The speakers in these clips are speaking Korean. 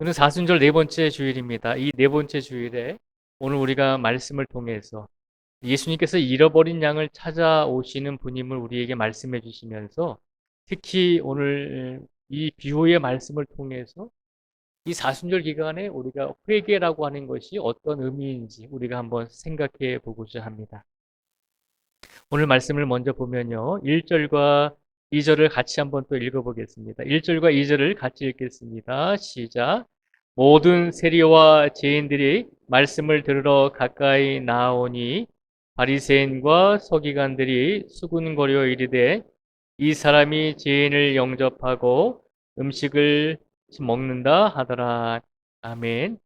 오늘 사순절 네 번째 주일입니다. 이 네 번째 주일에 오늘 우리가 말씀을 통해서 예수님께서 잃어버린 양을 찾아오시는 분임을 우리에게 말씀해 주시면서 특히 오늘 이 비유의 말씀을 통해서 이 사순절 기간에 우리가 회개라고 하는 것이 어떤 의미인지 우리가 한번 생각해 보고자 합니다. 오늘 말씀을 먼저 보면요. 1절과 2절을 같이 한번 또 읽어보겠습니다. 1절과 2절을 같이 읽겠습니다. 시작. 모든 세리와 죄인들이 말씀을 들으러 가까이 나오니 바리새인과 서기관들이 수군거려 이르되 이 사람이 죄인을 영접하고 음식을 먹는다 하더라. 아멘.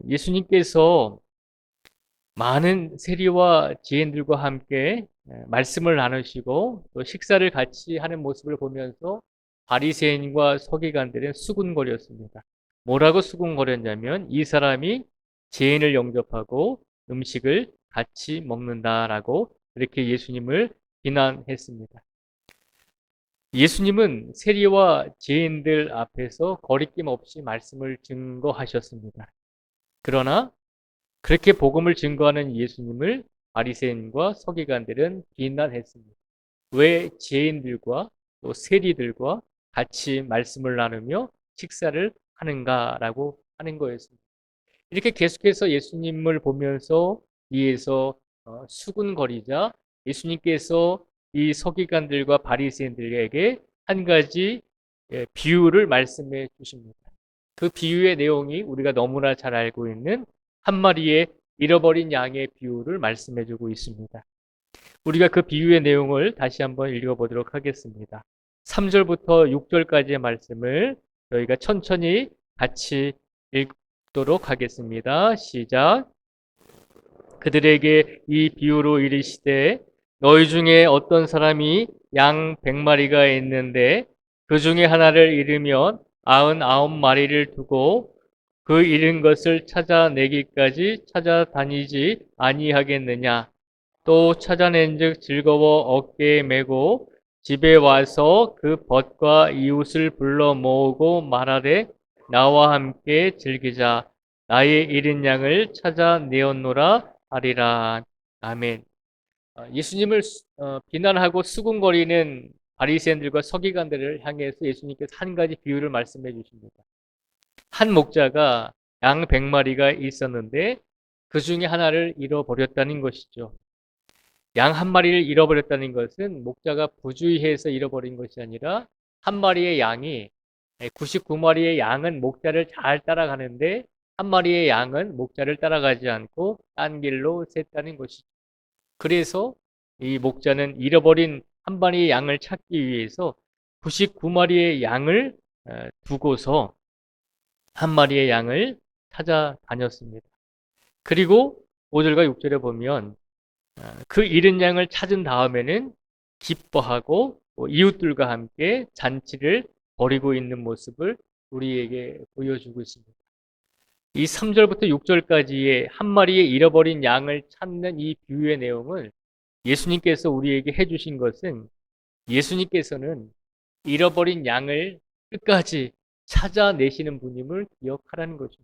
예수님께서 많은 세리와 지인들과 함께 말씀을 나누시고 또 식사를 같이 하는 모습을 보면서 바리새인과 서기관들은 수군거렸습니다. 뭐라고 수군거렸냐면 이 사람이 죄인을 영접하고 음식을 같이 먹는다라고 그렇게 예수님을 비난했습니다. 예수님은 세리와 죄인들 앞에서 거리낌 없이 말씀을 증거하셨습니다. 그러나 그렇게 복음을 증거하는 예수님을 바리새인과 서기관들은 비난했습니다. 왜 죄인들과 또 세리들과 같이 말씀을 나누며 식사를 하는가라고 하는 거였습니다. 이렇게 계속해서 예수님을 보면서 뒤에서 수군거리자 예수님께서 이 서기관들과 바리새인들에게 한 가지 비유를 말씀해 주십니다. 그 비유의 내용이 우리가 너무나 잘 알고 있는 한 마리의 잃어버린 양의 비유를 말씀해 주고 있습니다. 우리가 그 비유의 내용을 다시 한번 읽어보도록 하겠습니다. 3절부터 6절까지의 말씀을 저희가 천천히 같이 읽도록 하겠습니다. 시작. 그들에게 이 비유로 이르시되 너희 중에 어떤 사람이 양 100마리가 있는데 그 중에 하나를 잃으면 99마리를 두고 그 잃은 것을 찾아내기까지 찾아다니지 아니하겠느냐. 또 찾아낸즉 즐거워 어깨에 메고 집에 와서 그 벗과 이웃을 불러 모으고 말하되 나와 함께 즐기자. 나의 잃은 양을 찾아내었노라 하리라. 아멘. 예수님을 비난하고 수군거리는 바리새인들과 서기관들을 향해서 예수님께서 한 가지 비유를 말씀해 주십니다. 한 목자가 양 100마리가 있었는데 그 중에 하나를 잃어버렸다는 것이죠. 양 한 마리를 잃어버렸다는 것은 목자가 부주의해서 잃어버린 것이 아니라 한 마리의 양이 99마리의 양은 목자를 잘 따라가는데 한 마리의 양은 목자를 따라가지 않고 딴 길로 샜다는 것이죠. 그래서 이 목자는 잃어버린 한 마리의 양을 찾기 위해서 99마리의 양을 두고서 한 마리의 양을 찾아다녔습니다. 그리고 5절과 6절에 보면 그 잃은 양을 찾은 다음에는 기뻐하고 이웃들과 함께 잔치를 벌이고 있는 모습을 우리에게 보여주고 있습니다. 이 3절부터 6절까지의 한 마리의 잃어버린 양을 찾는 이 비유의 내용을 예수님께서 우리에게 해주신 것은 예수님께서는 잃어버린 양을 끝까지 찾아내시는 분임을 기억하라는 거죠.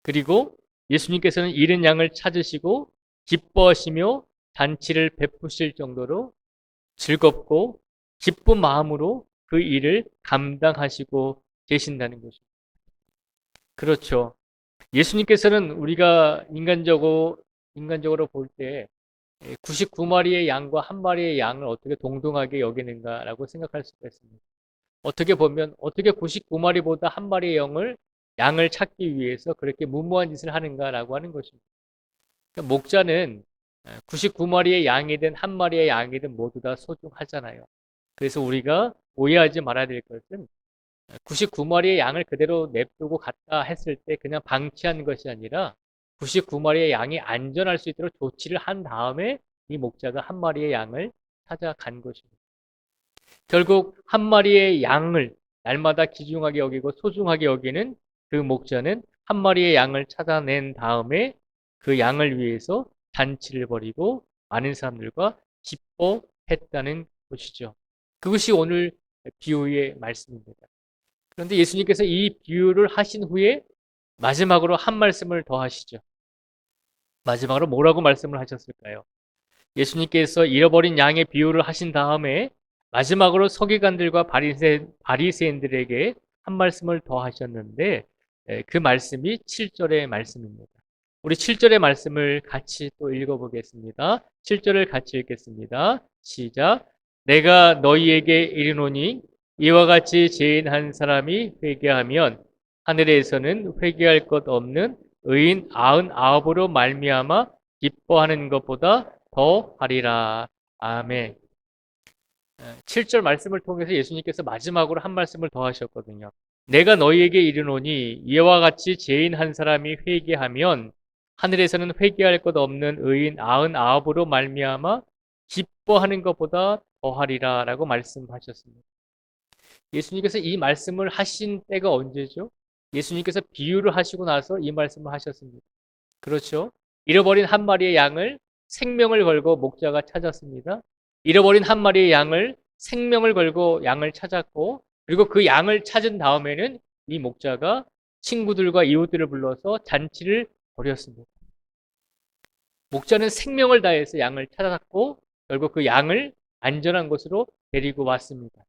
그리고 예수님께서는 잃은 양을 찾으시고 기뻐하시며 잔치를 베푸실 정도로 즐겁고 기쁜 마음으로 그 일을 감당하시고 계신다는 것입니다. 그렇죠. 예수님께서는 우리가 인간적으로 볼 때 99마리의 양과 한 마리의 양을 어떻게 동등하게 여기는가라고 생각할 수가 있습니다. 어떻게 보면 어떻게 99마리보다 한 마리의 양을 찾기 위해서 그렇게 무모한 짓을 하는가라고 하는 것입니다. 그러니까 목자는 99마리의 양이든 한 마리의 양이든 모두 다 소중하잖아요. 그래서 우리가 오해하지 말아야 될 것은 99마리의 양을 그대로 냅두고 갔다 했을 때 그냥 방치한 것이 아니라 99마리의 양이 안전할 수 있도록 조치를 한 다음에 이 목자가 한 마리의 양을 찾아간 것입니다. 결국 한 마리의 양을 날마다 귀중하게 여기고 소중하게 여기는 그 목자는 한 마리의 양을 찾아낸 다음에 그 양을 위해서 잔치를 벌이고 많은 사람들과 기뻐했다는 것이죠. 그것이 오늘 비유의 말씀입니다. 그런데 예수님께서 이 비유를 하신 후에 마지막으로 한 말씀을 더 하시죠. 마지막으로 뭐라고 말씀을 하셨을까요? 예수님께서 잃어버린 양의 비유를 하신 다음에 마지막으로 서기관들과 바리새인들에게 한 말씀을 더 하셨는데 그 말씀이 7절의 말씀입니다. 우리 7절의 말씀을 같이 또 읽어보겠습니다. 7절을 같이 읽겠습니다. 시작. 내가 너희에게 이르노니 이와 같이 죄인 한 사람이 회개하면 하늘에서는 회개할 것 없는 의인 99으로 말미암아 기뻐하는 것보다 더 하리라. 아멘. 7절 말씀을 통해서 예수님께서 마지막으로 한 말씀을 더 하셨거든요. 내가 너희에게 이르노니 이와 같이 죄인 한 사람이 회개하면 하늘에서는 회개할 것 없는 의인 99으로 말미암아 기뻐하는 것보다 더하리라 라고 말씀하셨습니다. 예수님께서 이 말씀을 하신 때가 언제죠? 예수님께서 비유를 하시고 나서 이 말씀을 하셨습니다. 그렇죠? 잃어버린 한 마리의 양을 생명을 걸고 목자가 찾았습니다. 잃어버린 한 마리의 양을 생명을 걸고 양을 찾았고, 그리고 그 양을 찾은 다음에는 이 목자가 친구들과 이웃들을 불러서 잔치를 벌였습니다. 목자는 생명을 다해서 양을 찾았고 결국 그 양을 안전한 곳으로 데리고 왔습니다.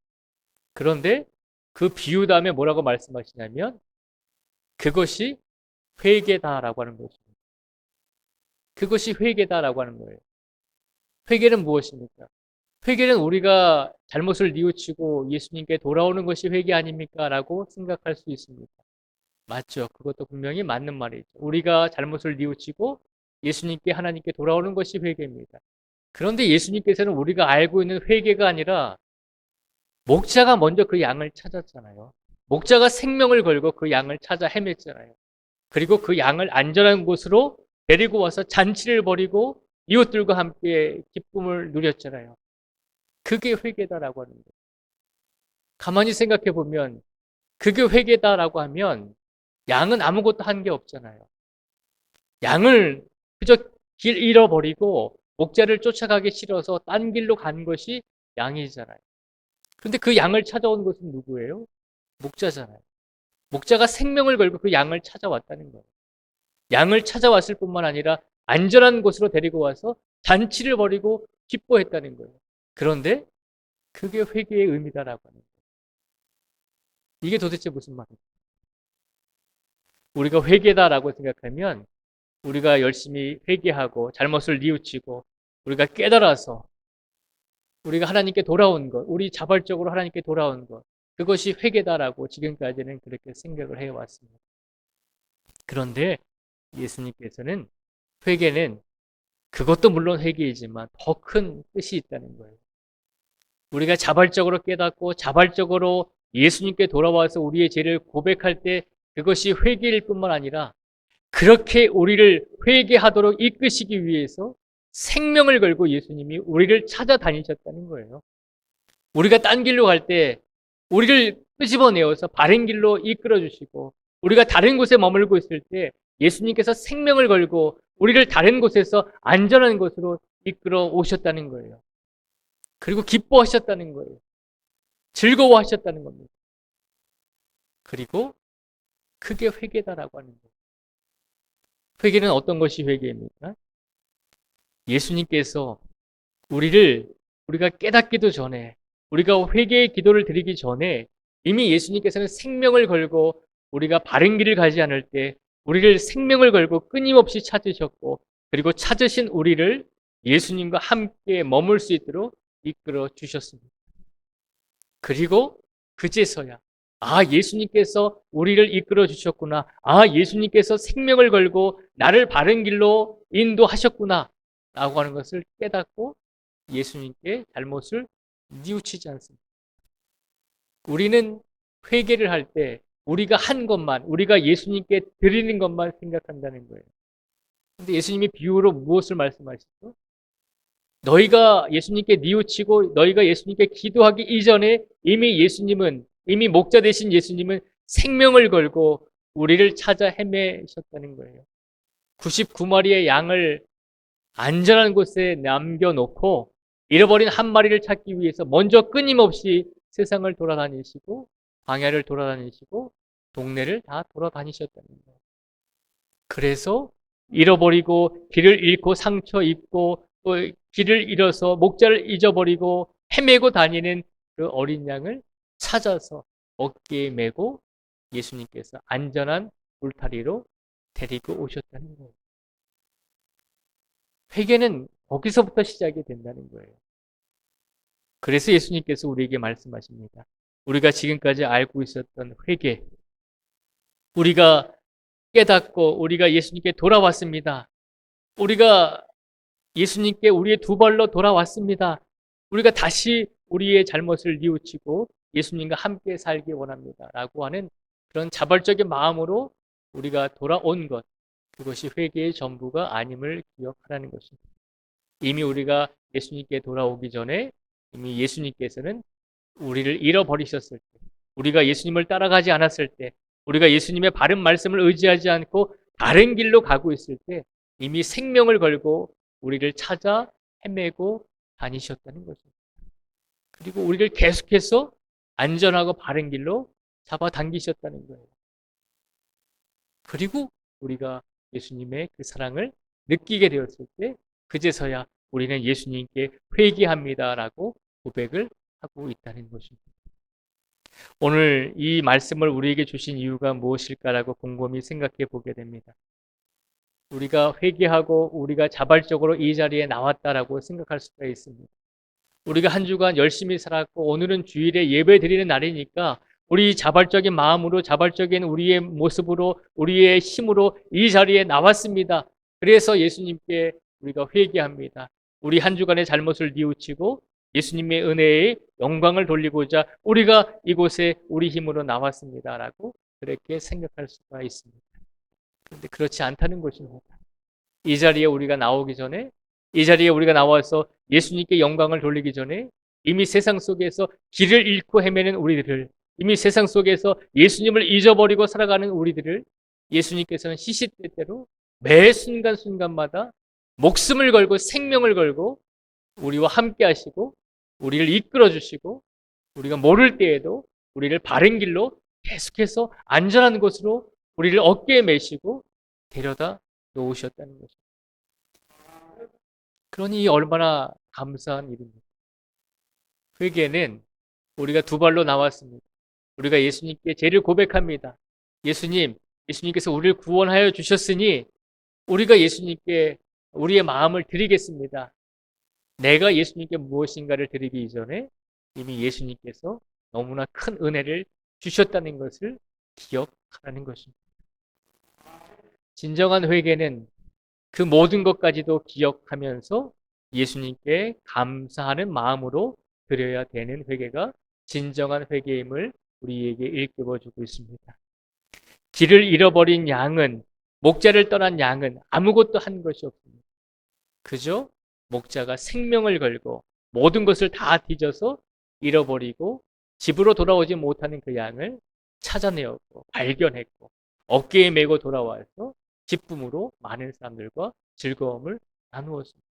그런데 그 비유 다음에 뭐라고 말씀하시냐면 그것이 회개다라고 하는 것입니다. 그것이 회개다라고 하는 거예요. 회개는 무엇입니까? 회개는 우리가 잘못을 뉘우치고 예수님께 돌아오는 것이 회개 아닙니까? 라고 생각할 수 있습니다. 맞죠. 그것도 분명히 맞는 말이죠. 우리가 잘못을 뉘우치고 예수님께 하나님께 돌아오는 것이 회개입니다. 그런데 예수님께서는 우리가 알고 있는 회개가 아니라 목자가 먼저 그 양을 찾았잖아요. 목자가 생명을 걸고 그 양을 찾아 헤맸잖아요. 그리고 그 양을 안전한 곳으로 데리고 와서 잔치를 벌이고 이웃들과 함께 기쁨을 누렸잖아요. 그게 회개다라고 하는 거예요. 가만히 생각해 보면 그게 회개다라고 하면 양은 아무것도 한 게 없잖아요. 양을 그저 길 잃어버리고 목자를 쫓아가기 싫어서 딴 길로 간 것이 양이잖아요. 그런데 그 양을 찾아온 것은 누구예요? 목자잖아요. 목자가 생명을 걸고 그 양을 찾아왔다는 거예요. 양을 찾아왔을 뿐만 아니라 안전한 곳으로 데리고 와서 잔치를 벌이고 기뻐했다는 거예요. 그런데 그게 회개의 의미다라고 하는 거예요. 이게 도대체 무슨 말이에요? 우리가 회개다라고 생각하면 우리가 열심히 회개하고 잘못을 뉘우치고 우리가 깨달아서 우리가 하나님께 돌아온 것, 우리 자발적으로 하나님께 돌아온 것, 그것이 회개다라고 지금까지는 그렇게 생각을 해왔습니다. 그런데 예수님께서는 회개는 그것도 물론 회개이지만 더 큰 뜻이 있다는 거예요. 우리가 자발적으로 깨닫고 자발적으로 예수님께 돌아와서 우리의 죄를 고백할 때 그것이 회개일 뿐만 아니라 그렇게 우리를 회개하도록 이끄시기 위해서 생명을 걸고 예수님이 우리를 찾아다니셨다는 거예요. 우리가 딴 길로 갈 때 우리를 끄집어내어서 바른 길로 이끌어 주시고 우리가 다른 곳에 머물고 있을 때 예수님께서 생명을 걸고 우리를 다른 곳에서 안전한 곳으로 이끌어 오셨다는 거예요. 그리고 기뻐하셨다는 거예요. 즐거워하셨다는 겁니다. 그리고 그게 회개다라고 하는 거예요. 회개는 어떤 것이 회개입니까? 예수님께서 우리가 깨닫기도 전에 우리가 회개의 기도를 드리기 전에 이미 예수님께서는 생명을 걸고 우리가 바른 길을 가지 않을 때 우리를 생명을 걸고 끊임없이 찾으셨고 그리고 찾으신 우리를 예수님과 함께 머물 수 있도록 이끌어 주셨습니다. 그리고 그제서야 예수님께서 우리를 이끌어 주셨구나. 예수님께서 생명을 걸고 나를 바른 길로 인도하셨구나. 라고 하는 것을 깨닫고 예수님께 잘못을 뉘우치지 않습니다. 우리는 회개를 할 때 우리가 한 것만, 우리가 예수님께 드리는 것만 생각한다는 거예요. 근데 예수님이 비유로 무엇을 말씀하시죠? 너희가 예수님께 뉘우치고 너희가 예수님께 기도하기 이전에 이미 목자 되신 예수님은 생명을 걸고 우리를 찾아 헤매셨다는 거예요. 99마리의 양을 안전한 곳에 남겨놓고 잃어버린 한 마리를 찾기 위해서 먼저 끊임없이 세상을 돌아다니시고 광야를 돌아다니시고 동네를 다 돌아다니셨다는 거예요. 그래서 잃어버리고 길을 잃고 상처 입고 또 길을 잃어서 목자를 잊어버리고 헤매고 다니는 그 어린 양을 찾아서 어깨에 메고 예수님께서 안전한 울타리로 데리고 오셨다는 거예요. 회개는 거기서부터 시작이 된다는 거예요. 그래서 예수님께서 우리에게 말씀하십니다. 우리가 지금까지 알고 있었던 회개, 우리가 깨닫고 우리가 예수님께 돌아왔습니다. 우리가 예수님께 우리의 두 발로 돌아왔습니다. 우리가 다시 우리의 잘못을 뉘우치고 예수님과 함께 살기 원합니다. 라고 하는 그런 자발적인 마음으로 우리가 돌아온 것, 그것이 회개의 전부가 아님을 기억하라는 것입니다. 이미 우리가 예수님께 돌아오기 전에 이미 예수님께서는 우리를 잃어버리셨을 때, 우리가 예수님을 따라가지 않았을 때, 우리가 예수님의 바른 말씀을 의지하지 않고 다른 길로 가고 있을 때 이미 생명을 걸고 우리를 찾아 헤매고 다니셨다는 거죠. 그리고 우리를 계속해서 안전하고 바른 길로 잡아당기셨다는 거예요. 그리고 우리가 예수님의 그 사랑을 느끼게 되었을 때 그제서야 우리는 예수님께 회개합니다라고 고백을 하고 있다는 것입니다. 오늘 이 말씀을 우리에게 주신 이유가 무엇일까라고 곰곰이 생각해 보게 됩니다. 우리가 회개하고 우리가 자발적으로 이 자리에 나왔다라고 생각할 수가 있습니다. 우리가 한 주간 열심히 살았고 오늘은 주일에 예배 드리는 날이니까 우리 자발적인 마음으로 자발적인 우리의 모습으로 우리의 힘으로 이 자리에 나왔습니다. 그래서 예수님께 우리가 회개합니다. 우리 한 주간의 잘못을 뉘우치고 예수님의 은혜의 영광을 돌리고자 우리가 이곳에 우리 힘으로 나왔습니다라고 그렇게 생각할 수가 있습니다. 그런데 그렇지 않다는 것입니다. 이 자리에 우리가 나오기 전에, 이 자리에 우리가 나와서 예수님께 영광을 돌리기 전에 이미 세상 속에서 길을 잃고 헤매는 우리들을, 이미 세상 속에서 예수님을 잊어버리고 살아가는 우리들을 예수님께서는 시시때때로 매 순간순간마다 목숨을 걸고 생명을 걸고 우리와 함께 하시고 우리를 이끌어 주시고 우리가 모를 때에도 우리를 바른 길로 계속해서 안전한 곳으로 우리를 어깨에 메시고 데려다 놓으셨다는 거죠. 그러니 얼마나 감사한 일입니다. 회개는 우리가 두 발로 나왔습니다. 우리가 예수님께 죄를 고백합니다. 예수님께서 우리를 구원하여 주셨으니 우리가 예수님께 우리의 마음을 드리겠습니다. 내가 예수님께 무엇인가를 드리기 이전에 이미 예수님께서 너무나 큰 은혜를 주셨다는 것을 기억하라는 것입니다. 진정한 회개는 그 모든 것까지도 기억하면서 예수님께 감사하는 마음으로 드려야 되는 회개가 진정한 회개임을 우리에게 일깨워주고 있습니다. 길을 잃어버린 양은, 목자를 떠난 양은 아무것도 한 것이 없습니다. 그저 목자가 생명을 걸고 모든 것을 다 뒤져서 잃어버리고 집으로 돌아오지 못하는 그 양을 찾아내었고 발견했고 어깨에 메고 돌아와서 기쁨으로 많은 사람들과 즐거움을 나누었습니다.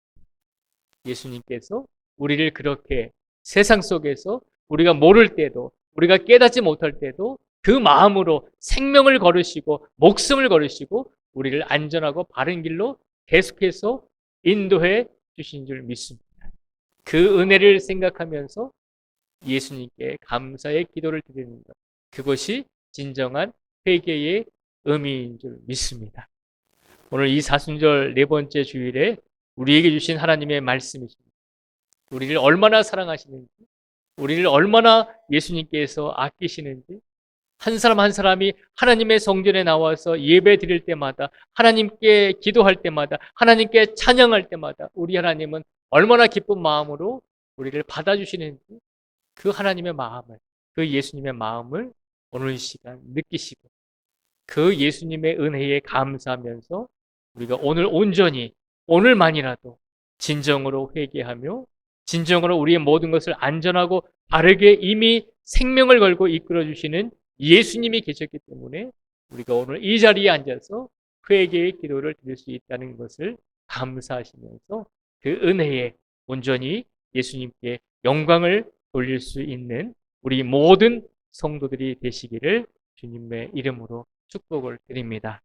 예수님께서 우리를 그렇게 세상 속에서 우리가 모를 때도 우리가 깨닫지 못할 때도 그 마음으로 생명을 걸으시고 목숨을 걸으시고 우리를 안전하고 바른 길로 계속해서 인도해 주신 줄 믿습니다. 그 은혜를 생각하면서 예수님께 감사의 기도를 드리는 것, 그것이 진정한 회개의 의미인 줄 믿습니다. 오늘 이 사순절 네 번째 주일에 우리에게 주신 하나님의 말씀이십니다. 우리를 얼마나 사랑하시는지, 우리를 얼마나 예수님께서 아끼시는지, 한 사람 한 사람이 하나님의 성전에 나와서 예배 드릴 때마다, 하나님께 기도할 때마다, 하나님께 찬양할 때마다 우리 하나님은 얼마나 기쁜 마음으로 우리를 받아주시는지 그 하나님의 마음을, 그 예수님의 마음을 오늘 이 시간 느끼시고 그 예수님의 은혜에 감사하면서 우리가 오늘 온전히, 오늘만이라도 진정으로 회개하며 진정으로 우리의 모든 것을 안전하고 바르게 이미 생명을 걸고 이끌어주시는 예수님이 계셨기 때문에 우리가 오늘 이 자리에 앉아서 회개의 기도를 드릴 수 있다는 것을 감사하시면서 그 은혜에 온전히 예수님께 영광을 돌릴 수 있는 우리 모든 성도들이 되시기를 주님의 이름으로 축복을 드립니다.